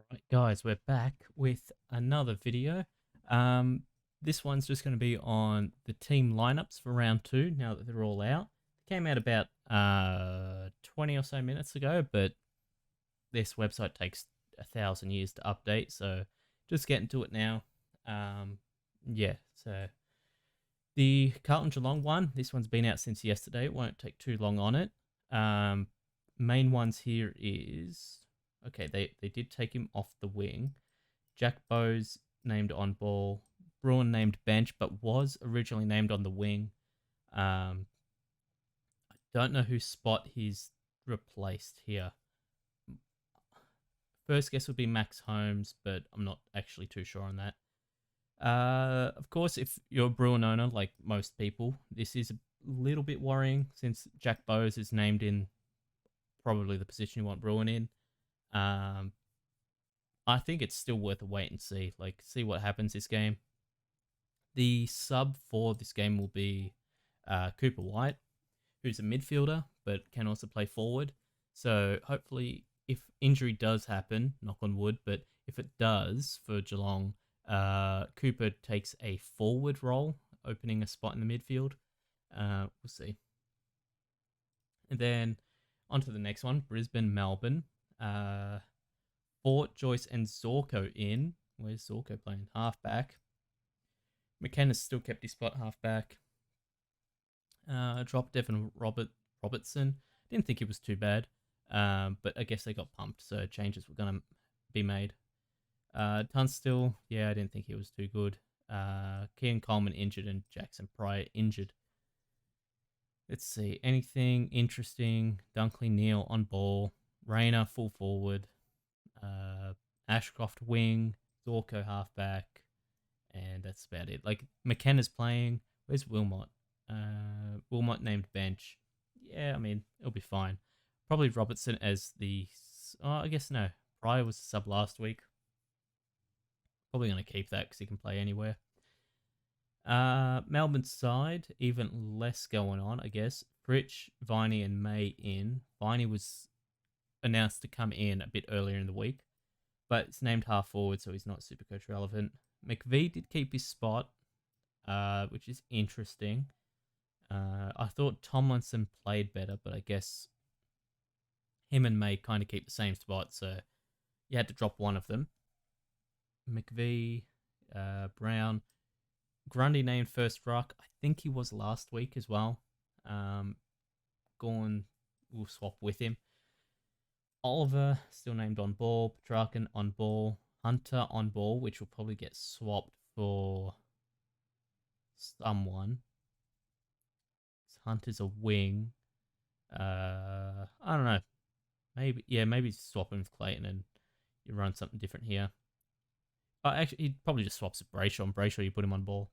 Right, guys, we're back with another video. This one's just going to be on the team lineups for round two. Now that they're all out, it came out about 20 or so minutes ago, but this website takes 1,000 years to update, so just getting to it now. Yeah, so the Carlton Geelong one, this one's been out since yesterday. It won't take too long on it. Main ones here is okay. They did take him off the wing. Jack Bowes named on ball. Bruin named bench, but was originally named on the wing. I don't know whose spot he's replaced here. First guess would be Max Holmes, but I'm not actually too sure on that. Of course, if you're a Bruin owner, like most people, this is a little bit worrying since Jack Bowes is named in probably the position you want Bruin in. I think it's still worth a wait and see. Like, see what happens this game. The sub for this game will be Cooper White, who's a midfielder but can also play forward. So hopefully, if injury does happen, knock on wood, but if it does for Geelong, Cooper takes a forward role, opening a spot in the midfield. We'll see. And then on to the next one, Brisbane, Melbourne. Fort, Joyce, and Zorko in. Where's Zorko playing? Halfback. McKenna's still kept his spot halfback. Dropped Devon Robertson. Didn't think he was too bad, but I guess they got pumped, so changes were going to be made. Tunstall, yeah, I didn't think he was too good. Kean Coleman injured and Jackson Pryor injured. Let's see, anything interesting? Dunkley Neal on ball. Rayner full forward. Ashcroft wing. Zorko halfback. And that's about it. Like, McKenna's playing. Where's Wilmot? Wilmot named bench. Yeah, I mean, it'll be fine. Probably Robertson as the... Oh, I guess no. Pryor was the sub last week. Probably going to keep that because he can play anywhere. Melbourne's side, even less going on, I guess. Fritsch, Viney, and May in. Viney was announced to come in a bit earlier in the week, but it's named half forward, so he's not Supercoach relevant. McVee did keep his spot, which is interesting. I thought Tomlinson played better, but I guess him and May kind of keep the same spot, so you had to drop one of them. McVee, Brown, Grundy named first ruck. I think he was last week as well. Gorn will swap with him. Oliver still named on ball. Petrarcan on ball. Hunter on ball, which will probably get swapped for someone. Hunter's a wing. I don't know. Maybe swap him with Clayton and you run something different here. Actually, he probably just swaps with Brayshaw. And Brayshaw, you put him on ball.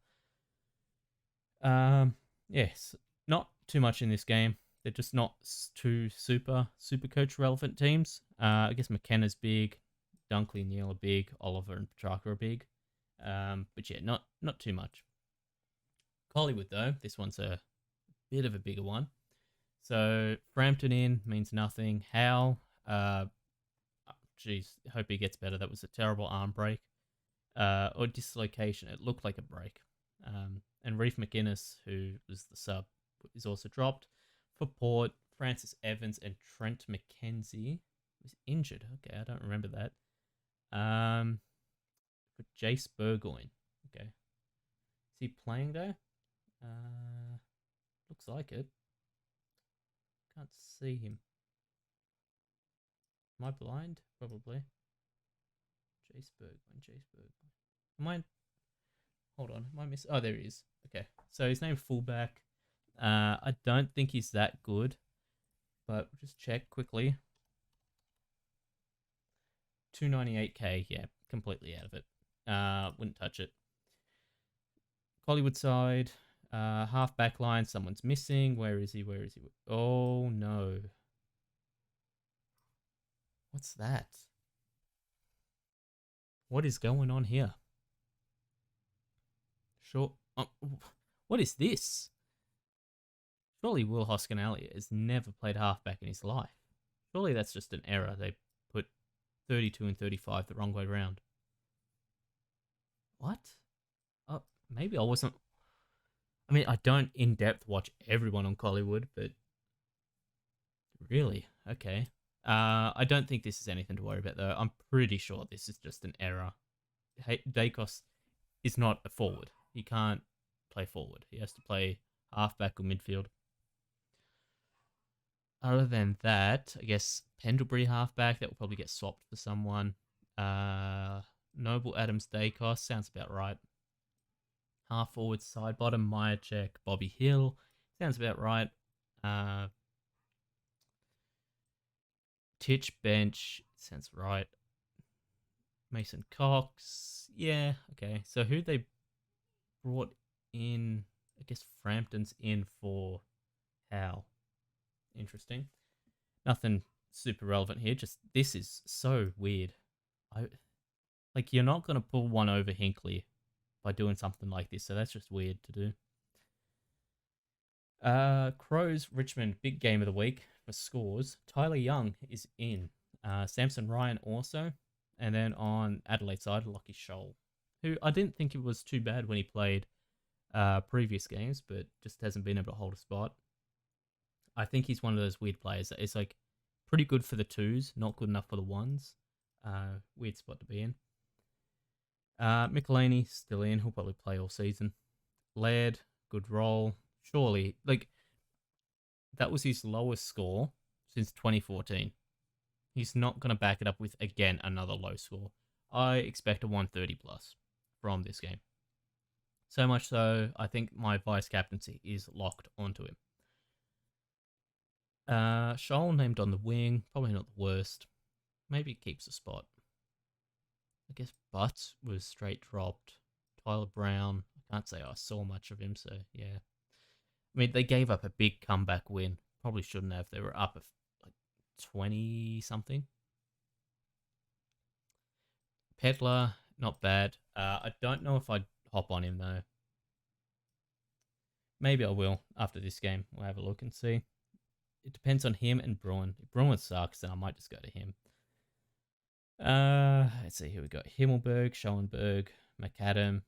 Yes, not too much in this game. They're just not two super coach relevant teams. I guess McKenna's big. Dunkley, Neal are big. Oliver and Petrarca are big. But yeah, not too much. Collingwood, though, this one's a bit of a bigger one. So Frampton in means nothing. Howe, geez, hope he gets better. That was a terrible arm break. Or dislocation. It looked like a break. And Reef McInnes, who was the sub, is also dropped. For Port, Francis Evans and Trent McKenzie was injured. Okay, I don't remember that. For Jace Burgoyne. Okay. Is he playing though? Looks like it. Can't see him. Am I blind? Probably. Jace Burgoyne. Am I... Hold on. Am I missing... Oh, there he is. Okay. So his name's fullback. I don't think he's that good. But we'll just check quickly. 298k. Yeah, completely out of it. Wouldn't touch it. Collingwood side. Half back line. Someone's missing. Where is he? Oh, no. What's that? What is going on here? Sure. What is this? Surely Will Hoskin Elliott has never played halfback in his life. Surely that's just an error they put 32 and 35 the wrong way round. What? Oh, maybe I wasn't. I mean, I don't in depth watch everyone on Collywood, but really, okay. I don't think this is anything to worry about though. I'm pretty sure this is just an error. Dacos is not a forward. He can't play forward. He has to play halfback or midfield. Other than that, I guess Pendlebury halfback, that will probably get swapped for someone. Noble Adams Dacos sounds about right. Half forward, side bottom, Myercheck, Bobby Hill sounds about right. Titch bench sounds right. Mason Cox, yeah, okay. So who they brought in? I guess Frampton's in for Howe. Interesting. Nothing super relevant here. Just this is so weird. Like you're not gonna pull one over Hinkley by doing something like this, so that's just weird to do. Crows Richmond, big game of the week for scores. Tyler Young is in. Samson Ryan also, and then on Adelaide side, Lockie Scholl, who I didn't think it was too bad when he played previous games, but just hasn't been able to hold a spot. I think he's one of those weird players that is like pretty good for the twos, not good enough for the ones. Weird spot to be in. Michelini still in. He'll probably play all season. Laird, good role. Surely, like, that was his lowest score since 2014. He's not going to back it up with, again, another low score. I expect a 130 plus from this game. So much so, I think my vice captaincy is locked onto him. Scholl named on the wing, probably not the worst. Maybe keeps a spot. I guess Butts was straight dropped. Tyler Brown, I can't say I saw much of him, so yeah. I mean, they gave up a big comeback win. Probably shouldn't have. They were up like 20 something. Pedler, not bad. I don't know if I'd hop on him though. Maybe I will after this game. We'll have a look and see. It depends on him and Bruin. If Bruin sucks, then I might just go to him. Let's see. Here we go. Himmelberg, Schoenberg, McAdam.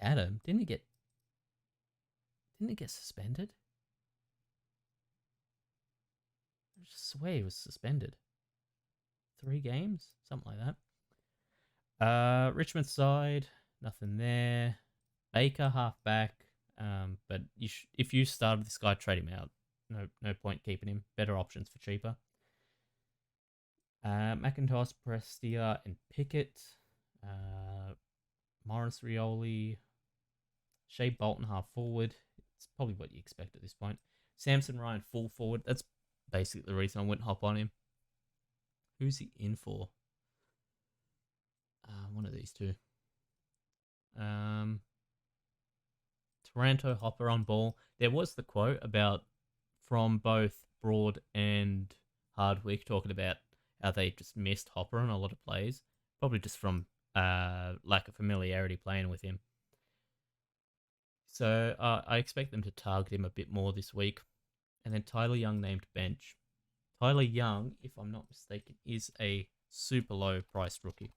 McAdam? Didn't he get suspended? I swear he was suspended. 3 games? Something like that. Richmond side, nothing there. Baker, halfback. But if you started this guy, trade him out. No point keeping him. Better options for cheaper. McIntosh, Prestia, and Pickett. Morris Rioli. Shea Bolton, half forward. It's probably what you expect at this point. Samson Ryan, full forward. That's basically the reason I wouldn't hop on him. Who's he in for? One of these two. Taranto, Hopper on ball. There was the quote about from both Broad and Hardwick talking about how they just missed Hopper on a lot of plays. Probably just from lack of familiarity playing with him. So I expect them to target him a bit more this week. And then Tyler Young named bench. Tyler Young, if I'm not mistaken, is a super low priced rookie.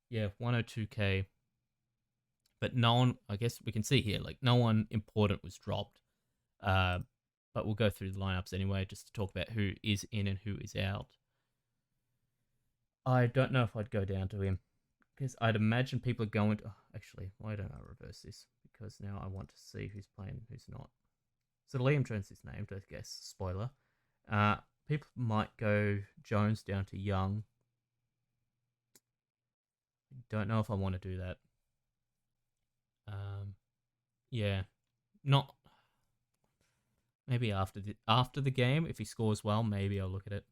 Yeah, 102k. But no one, I guess we can see here, like no one important was dropped. But we'll go through the lineups anyway, just to talk about who is in and who is out. I don't know if I'd go down to him, because I'd imagine people are going to... actually, why don't I reverse this? Because now I want to see who's playing and who's not. So Liam Jones is named, I guess. Spoiler. People might go Jones down to Young. Don't know if I want to do that. Yeah, not... maybe after the game, if he scores well, maybe I'll look at it.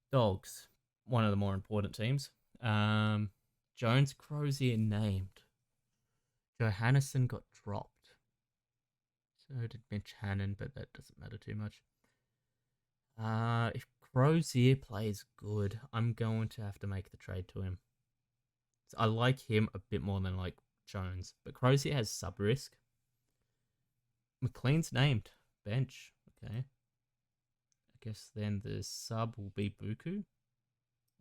Dogs, one of the more important teams. Jones, Crozier named. Johannesson got dropped. So did Mitch Hannon, but that doesn't matter too much. If Crozier plays good, I'm going to have to make the trade to him. So I like him a bit more than like Jones, but Crozier has sub risk. McLean's named bench. Okay. I guess then the sub will be Buku.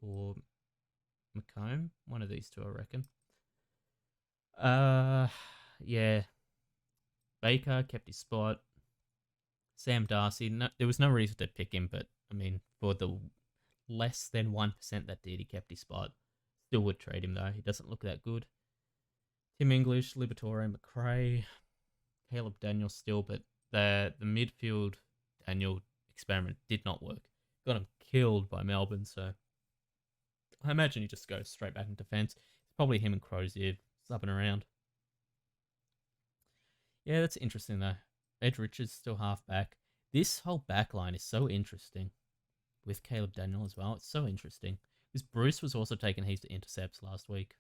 or McComb. One of these two, I reckon. Uh, yeah. Baker kept his spot. Sam Darcy, no, there was no reason to pick him, but I mean, for the less than 1% that did, he kept his spot. Still would trade him though. He doesn't look that good. Tim English, Liberatore, McRae, Caleb Daniels still, but the midfield Daniel experiment did not work. Got him killed by Melbourne, so I imagine he just goes straight back in defence. It's probably him and Crozier subbing around. Yeah, that's interesting though. Ed Richards still half back. This whole back line is so interesting with Caleb Daniel as well. It's so interesting because Bruce was also taking heaps of intercepts last week.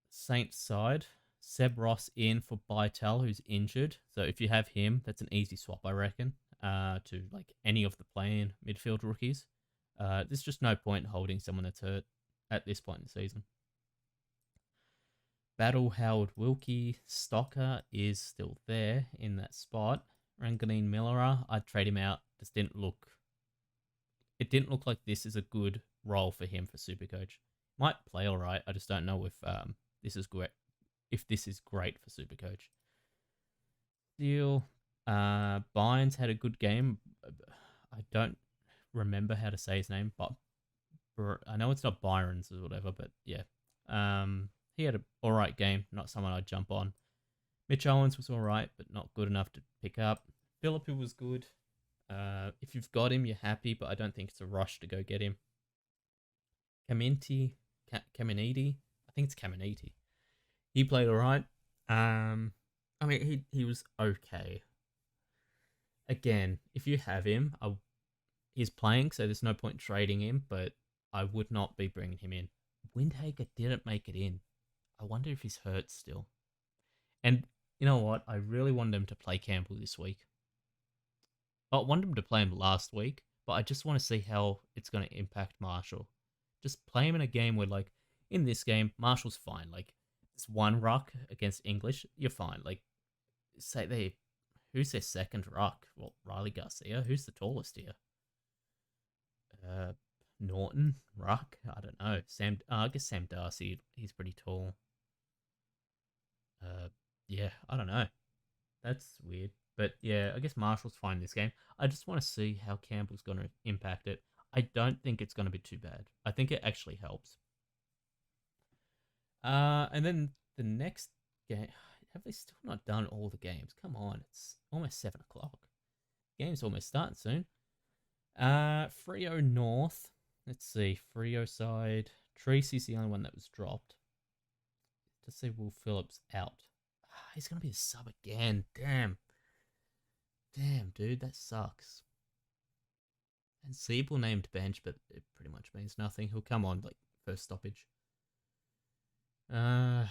Saints side, Seb Ross in for Bytel, who's injured. So if you have him, that's an easy swap, I reckon, to like any of the playing midfield rookies. There's just no point holding someone that's hurt at this point in the season. Battle Howard Wilkie Stocker is still there in that spot. Ranganine Millera, I'd trade him out. It didn't look like this is a good role for him for Supercoach. Might play all right. I just don't know if this is great. If this is great for Supercoach. Steele, Bynes had a good game. I don't remember how to say his name, but I know it's not Byron's or whatever. But yeah, he had an all right game. Not someone I'd jump on. Mitch Owens was all right, but not good enough to pick up. Phillipou was good. If you've got him, you're happy, but I don't think it's a rush to go get him. Caminiti, I think it's Caminiti. He played all right. I mean, he was okay. Again, if you have him, he's playing, so there's no point trading him, but I would not be bringing him in. Windhager didn't make it in. I wonder if he's hurt still. And you know what? I really wanted him to play Campbell this week. I wanted him to play him last week, but I just want to see how it's going to impact Marshall. Just play him in a game where, like, in this game, Marshall's fine. Like, it's one ruck against English, you're fine. Like, say who's their second ruck? Well, Riley Garcia. Who's the tallest here? Norton, ruck. I don't know. I guess Sam Darcy. He's pretty tall. Yeah, I don't know. That's weird. But yeah, I guess Marshall's fine in this game. I just want to see how Campbell's going to impact it. I don't think it's going to be too bad. I think it actually helps. And then the next game, have they still not done all the games? Come on, it's almost 7 o'clock. Game's almost starting soon. Freo North. Let's see, Freo side. Tracy's the only one that was dropped. To see Will Phillips out. He's going to be a sub again. Damn, dude, that sucks. And Siebel named bench, but it pretty much means nothing. He'll come on, like, first stoppage. Damn,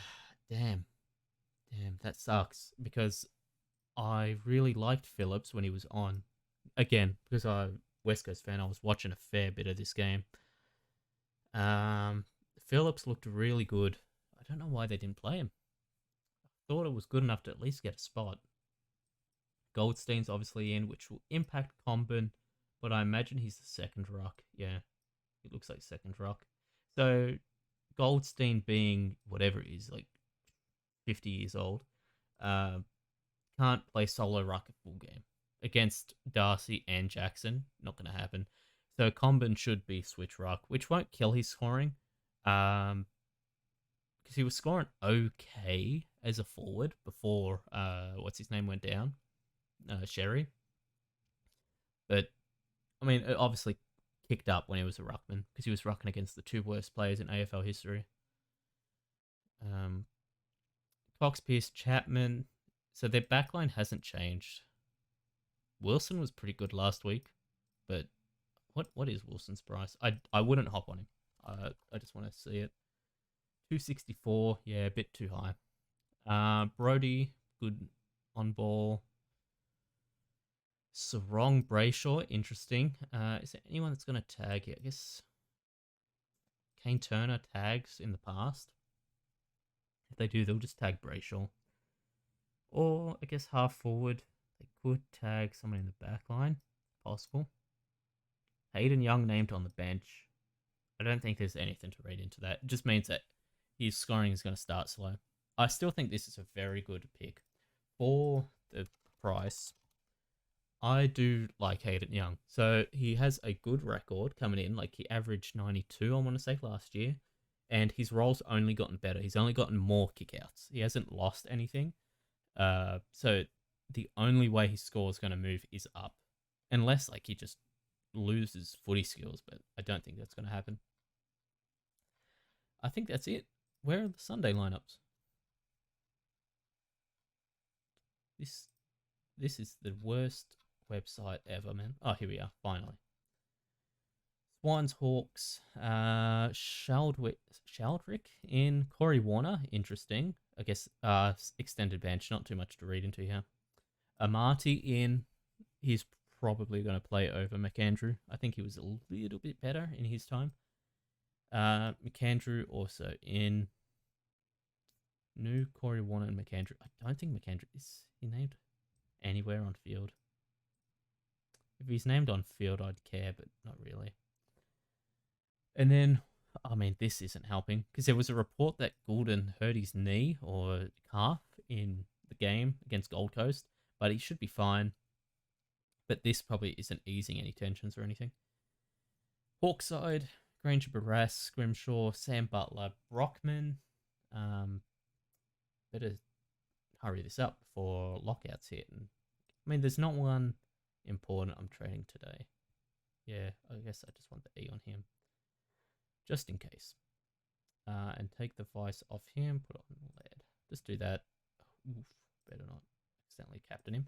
that sucks. Because I really liked Phillips when he was on. Again, because I'm a West Coast fan, I was watching a fair bit of this game. Phillips looked really good. I don't know why they didn't play him. I thought it was good enough to at least get a spot. Goldstein's obviously in, which will impact Comben, but I imagine he's the second ruck. Yeah, it looks like second ruck. So Goldstein being whatever it is, like 50 years old, can't play solo ruck a full game against Darcy and Jackson. Not going to happen. So Comben should be switch ruck, which won't kill his scoring. Because he was scoring okay as a forward before what's his name went down, Sherry. But I mean, it obviously kicked up when he was a ruckman because he was rucking against the two worst players in AFL history. Cox, Pearce, Chapman. So their backline hasn't changed. Wilson was pretty good last week, but what is Wilson's price? I wouldn't hop on him. I just want to see it. 264, yeah, a bit too high. Brody, good on ball. Sarong Brayshaw, interesting. Is there anyone that's going to tag here? I guess Kane Turner tags in the past. If they do, they'll just tag Brayshaw. Or, I guess, half forward. They could tag someone in the back line. Possible. Hayden Young named on the bench. I don't think there's anything to read into that. It just means that his scoring is going to start slow. I still think this is a very good pick. For the price, I do like Hayden Young. So he has a good record coming in. Like he averaged 92, I want to say, last year. And his role's only gotten better. He's only gotten more kickouts. He hasn't lost anything. So the only way his score is going to move is up. Unless like he just loses footy skills, but I don't think that's going to happen. I think that's it. Where are the Sunday lineups? This is the worst website ever, man. Oh, here we are, finally. Swans, Hawks, Sheldrick in, Corey Warner, interesting. I guess extended bench, not too much to read into here. Amati in, he's probably going to play over McAndrew. I think he was a little bit better in his time. McAndrew also in. New Corey Warner and McAndrew. I don't think McAndrew is he named anywhere on field. If he's named on field, I'd care, but not really. And then, I mean, this isn't helping because there was a report that Goulden hurt his knee or calf in the game against Gold Coast, but he should be fine. But this probably isn't easing any tensions or anything. Hawkside, Granger Barras, Scrimshaw, Sam Butler, Brockman. Better hurry this up before lockouts hit. And I mean, there's not one important I'm trading today. Yeah, I guess I just want the E on him. Just in case. And take the vice off him, put on lead. Just do that. Oof, better not accidentally captain him.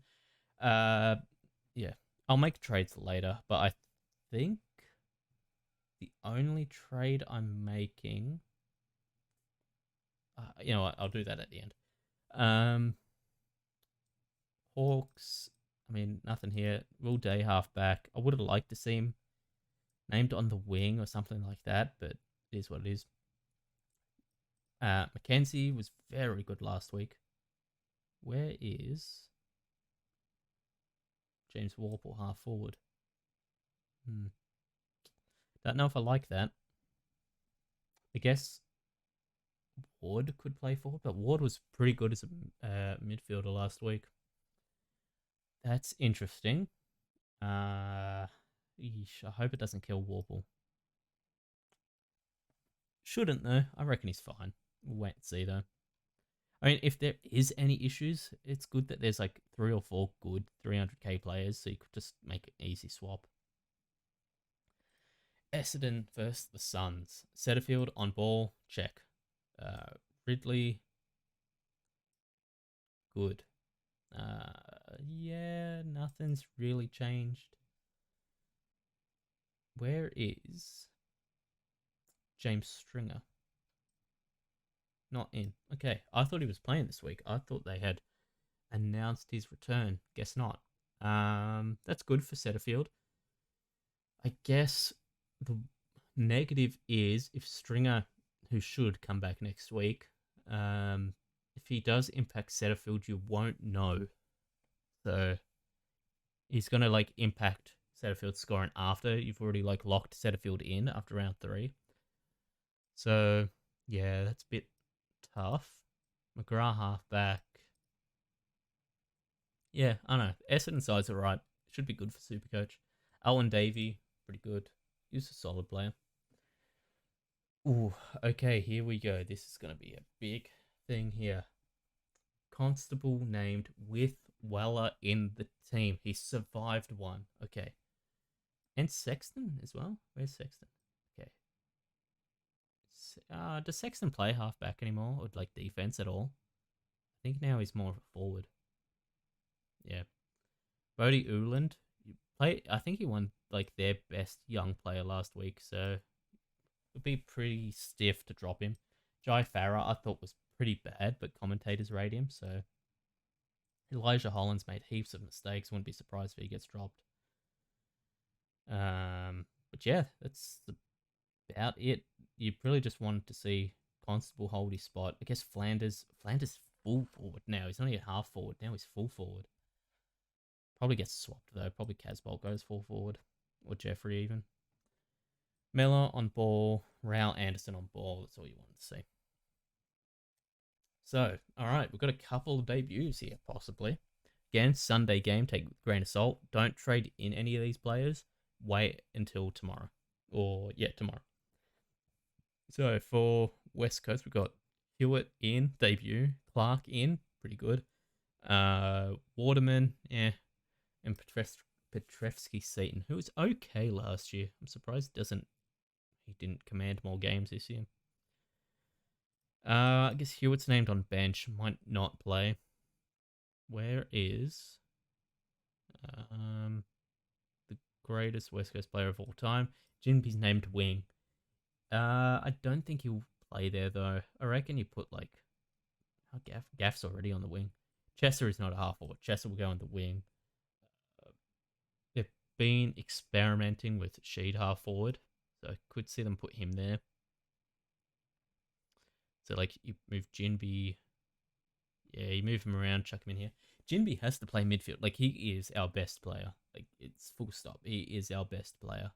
Yeah, I'll make trades later, but I think the only trade I'm making... you know what, I'll do that at the end. Hawks, I mean, nothing here. Will Day halfback. I would have liked to see him named on the wing or something like that, but it is what it is. Mackenzie was very good last week. Where is James Warple half forward? Don't know if I like that. I guess Ward could play forward, but Ward was pretty good as a midfielder last week. That's interesting. I hope it doesn't kill Warple. Shouldn't though. I reckon he's fine. We'll wait and see though. I mean, if there is any issues, it's good that there's like 3 or 4 good 300k players, so you could just make an easy swap. Essendon versus the Suns. Setterfield on ball, check. Ridley, good. Yeah, nothing's really changed. Where is James Stringer? Not in. Okay, I thought he was playing this week. I thought they had announced his return. Guess not. That's good for Setterfield. I guess the negative is if Stringer, who should come back next week, if he does impact Setterfield, you won't know. So he's gonna like impact Setterfield's scoring after you've already like locked Setterfield in after round 3. So yeah, that's a bit tough. McGrath halfback. Yeah, I don't know. Essendon side's alright. Should be good for Supercoach. Owen Davey, pretty good. He's a solid player. Ooh, okay, here we go. This is going to be a big thing here. Constable named with Weller in the team. He survived one. Okay. And Sexton as well? Where's Sexton? Okay. Does Sexton play halfback anymore? Or like defense at all? I think now he's more of a forward. Yeah. Bodie Uland. I think he won like their best young player last week, so it'd be pretty stiff to drop him. Jai Farah I thought was pretty bad, but commentators rate him, so Elijah Holland's made heaps of mistakes. Wouldn't be surprised if he gets dropped. But yeah, that's about it. You really just wanted to see Constable hold his spot. I guess Flanders full forward now. He's only a half forward. Now he's full forward. Probably gets swapped though. Probably Casbolt goes full forward. Or Jeffrey even. Miller on ball, Raul Anderson on ball. That's all you wanted to see. So, all right, we've got a couple of debuts here, possibly. Again, Sunday game, take it with a grain of salt. Don't trade in any of these players. Wait until tomorrow. Or, yeah, tomorrow. So, for West Coast, we've got Hewitt in, debut. Clark in, pretty good. Waterman, yeah. And Petrevsky Seaton, who was okay last year. I'm surprised he didn't command more games this year. I guess Hewitt's named on bench, might not play. Where is the greatest West Coast player of all time? Jinby's named wing. I don't think he'll play there though. I reckon you put like Gaff's already on the wing. Chesser is not a half forward. Chesser will go on the wing. They've been experimenting with Sheed half forward, so I could see them put him there. So like you move Jinby. Yeah, you move him around, chuck him in here. Jinby has to play midfield. Like, he is our best player. Like, it's full stop. He is our best player.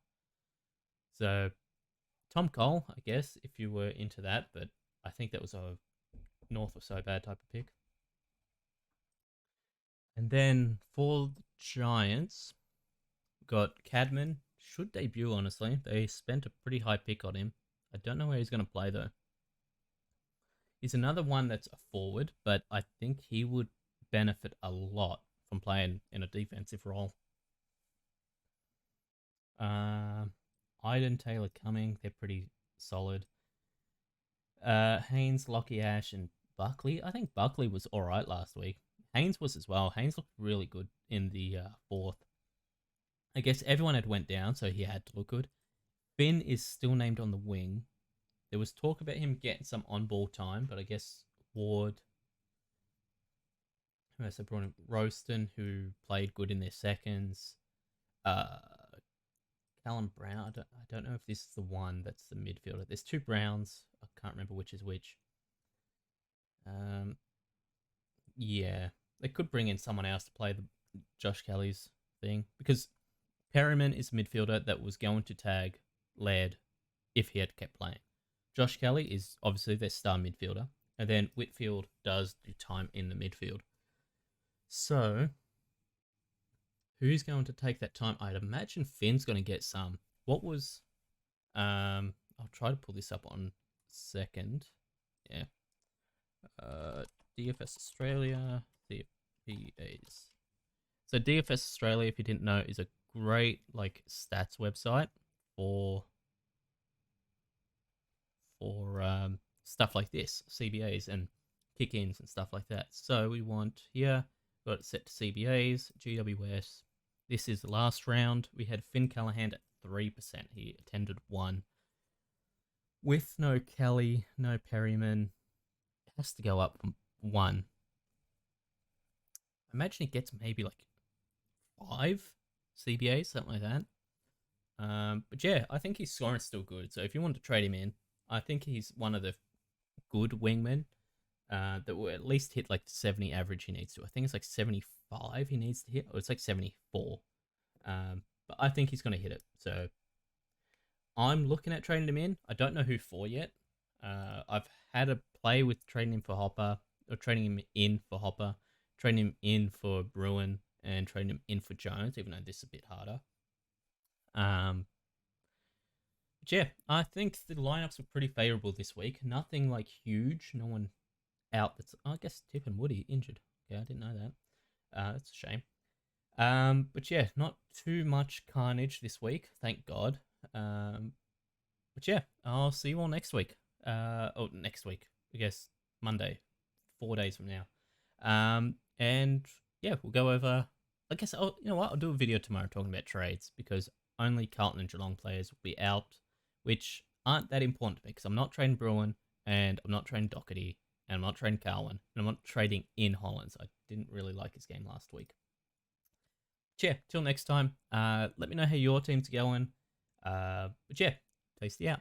So, Tom Cole, I guess, if you were into that. But I think that was a North or so bad type of pick. And then for the Giants, we've got Cadman. Should debut, honestly. They spent a pretty high pick on him. I don't know where he's going to play, though. He's another one that's a forward, but I think he would benefit a lot from playing in a defensive role. Iden, Taylor, Cumming, they're pretty solid. Haynes, Lockie Ash, and Buckley. I think Buckley was all right last week. Haynes was as well. Haynes looked really good in the fourth. I guess everyone had went down, so he had to look good. Finn is still named on the wing. There was talk about him getting some on-ball time, but I guess Ward, who else I brought in? Roaston, who played good in their seconds. Callum Brown, I don't know if this is the one that's the midfielder. There's two Browns. I can't remember which is which. Yeah, they could bring in someone else to play the Josh Kelly's thing, because Perryman is a midfielder that was going to tag Laird if he had kept playing. Josh Kelly is obviously their star midfielder, and then Whitfield does do time in the midfield. So, who's going to take that time? I'd imagine Finn's going to get some. What was... I'll try to pull this up on second. Yeah. DFS Australia, CPAs. So DFS Australia, if you didn't know, is a great like stats website for stuff like this, CBAs and kick-ins and stuff like that. So we want here, got it set to CBAs, GWS. This is the last round. We had Finn Callahan at 3%. He attended 1. With no Kelly, no Perryman, it has to go up from 1. I imagine he gets maybe like 5 CBAs, something like that. But yeah, I think his scoring is still good. So if you want to trade him in, I think he's one of the good wingmen that will at least hit like the 70 average he needs to. I think it's like 75 he needs to hit, or it's like 74. But I think he's going to hit it. So I'm looking at trading him in. I don't know who for yet. I've had a play with trading him for Hopper, or trading him in for Hopper, trading him in for Bruin, and trading him in for Jones, even though this is a bit harder. But yeah, I think the lineups are pretty favourable this week. Nothing like huge. No one out that's... I guess Tip and Woody injured. Okay, I didn't know that. That's a shame. But yeah, not too much carnage this week, thank God. But yeah, I'll see you all next week. Next week. I guess Monday, 4 days from now. And yeah, we'll go over... I guess, you know what? I'll do a video tomorrow talking about trades, because only Carlton and Geelong players will be out, which aren't that important to me, because I'm not trading Bruin, and I'm not trading Doherty, and I'm not trading Carwin, and I'm not trading in Hollands. I didn't really like his game last week. But yeah, till next time, let me know how your team's going. But yeah, tasty out.